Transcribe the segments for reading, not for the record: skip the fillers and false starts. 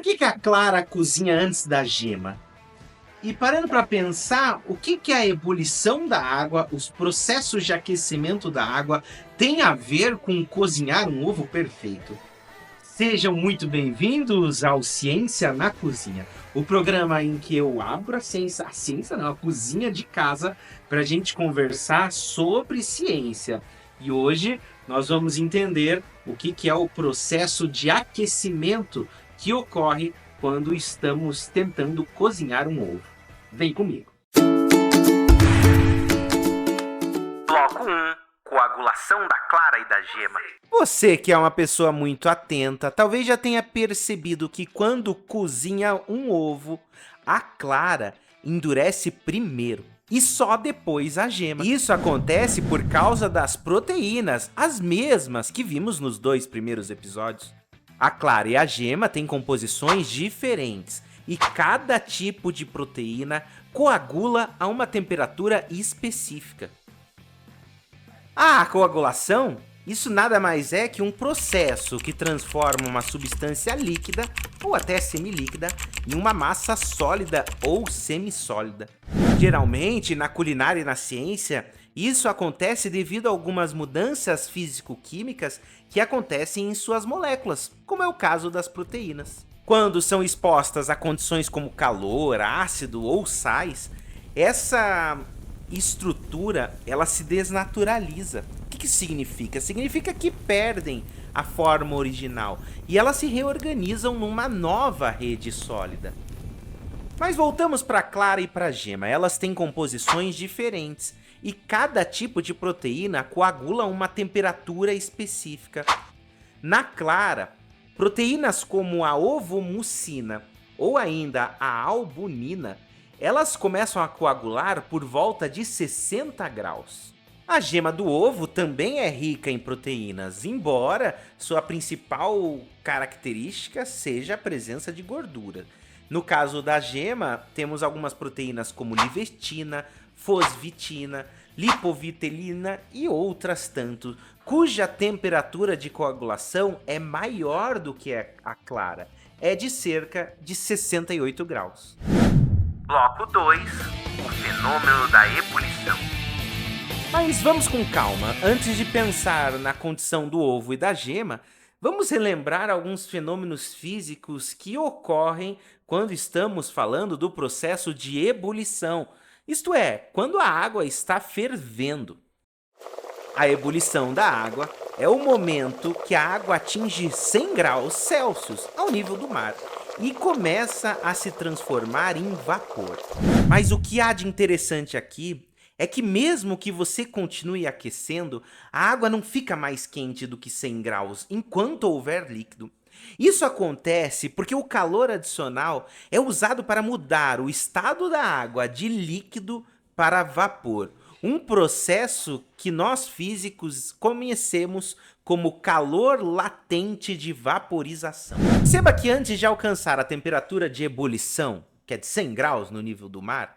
Por que a clara cozinha antes da gema? E parando para pensar, o que a ebulição da água, os processos de aquecimento da água, tem a ver com cozinhar um ovo perfeito? Sejam muito bem-vindos ao Ciência na Cozinha, o programa em que eu abro a cozinha de casa, para a gente conversar sobre ciência. E hoje nós vamos entender o que é o processo de aquecimento que ocorre quando estamos tentando cozinhar um ovo. Vem comigo. Bloco 1. Coagulação da clara e da gema. Você que é uma pessoa muito atenta, talvez já tenha percebido que quando cozinha um ovo, a clara endurece primeiro e só depois a gema. Isso acontece por causa das proteínas, as mesmas que vimos nos 2 primeiros episódios. A clara e a gema têm composições diferentes e cada tipo de proteína coagula a uma temperatura específica. A coagulação, isso nada mais é que um processo que transforma uma substância líquida ou até semilíquida em uma massa sólida ou semissólida. Geralmente, na culinária e na ciência, isso acontece devido a algumas mudanças físico-químicas que acontecem em suas moléculas, como é o caso das proteínas. Quando são expostas a condições como calor, ácido ou sais, essa estrutura ela se desnaturaliza. O que isso significa? Significa que perdem a forma original e elas se reorganizam numa nova rede sólida. Mas voltamos para a clara e para a gema. Elas têm composições diferentes e cada tipo de proteína coagula a uma temperatura específica. Na clara, proteínas como a ovomucina ou ainda a albumina, elas começam a coagular por volta de 60 graus. A gema do ovo também é rica em proteínas, embora sua principal característica seja a presença de gordura. No caso da gema, temos algumas proteínas como livetina, fosvitina, lipovitelina e outras tanto, cuja temperatura de coagulação é maior do que a clara, é de cerca de 68 graus. Bloco 2. O fenômeno da ebulição. Mas vamos com calma, antes de pensar na condição do ovo e da gema, vamos relembrar alguns fenômenos físicos que ocorrem quando estamos falando do processo de ebulição, isto é, quando a água está fervendo. A ebulição da água é o momento que a água atinge 100 graus Celsius ao nível do mar e começa a se transformar em vapor. Mas o que há de interessante aqui é que mesmo que você continue aquecendo, a água não fica mais quente do que 100 graus enquanto houver líquido. Isso acontece porque o calor adicional é usado para mudar o estado da água de líquido para vapor, um processo que nós físicos conhecemos como calor latente de vaporização. Perceba que antes de alcançar a temperatura de ebulição, que é de 100 graus no nível do mar,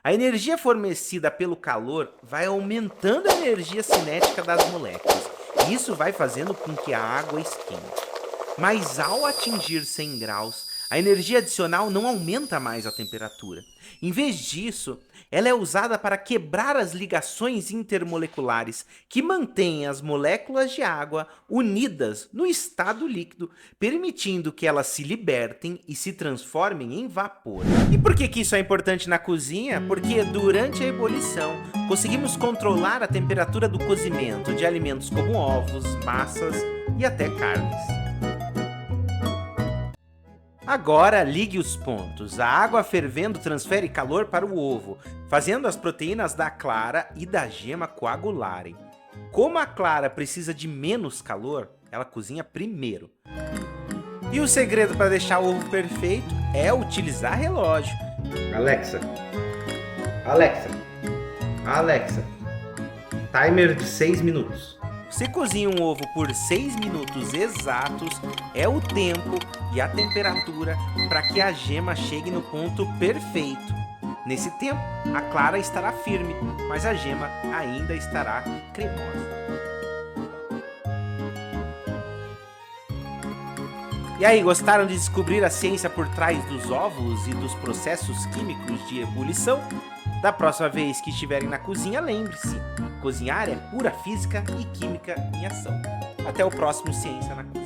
a energia fornecida pelo calor vai aumentando a energia cinética das moléculas, e isso vai fazendo com que a água esquente. Mas ao atingir 100 graus, a energia adicional não aumenta mais a temperatura. Em vez disso, ela é usada para quebrar as ligações intermoleculares que mantêm as moléculas de água unidas no estado líquido, permitindo que elas se libertem e se transformem em vapor. E por que isso é importante na cozinha? Porque durante a ebulição, conseguimos controlar a temperatura do cozimento de alimentos como ovos, massas e até carnes. Agora ligue os pontos. A água fervendo transfere calor para o ovo, fazendo as proteínas da clara e da gema coagularem. Como a clara precisa de menos calor, ela cozinha primeiro. E o segredo para deixar o ovo perfeito é utilizar relógio. Alexa, timer de 6 minutos. Você cozinha um ovo por 6 minutos exatos, é o tempo e a temperatura para que a gema chegue no ponto perfeito. Nesse tempo, a clara estará firme, mas a gema ainda estará cremosa. E aí, gostaram de descobrir a ciência por trás dos óvulos e dos processos químicos de ebulição? Da próxima vez que estiverem na cozinha, lembre-se, cozinhar é pura física e química em ação. Até o próximo Ciência na Cozinha.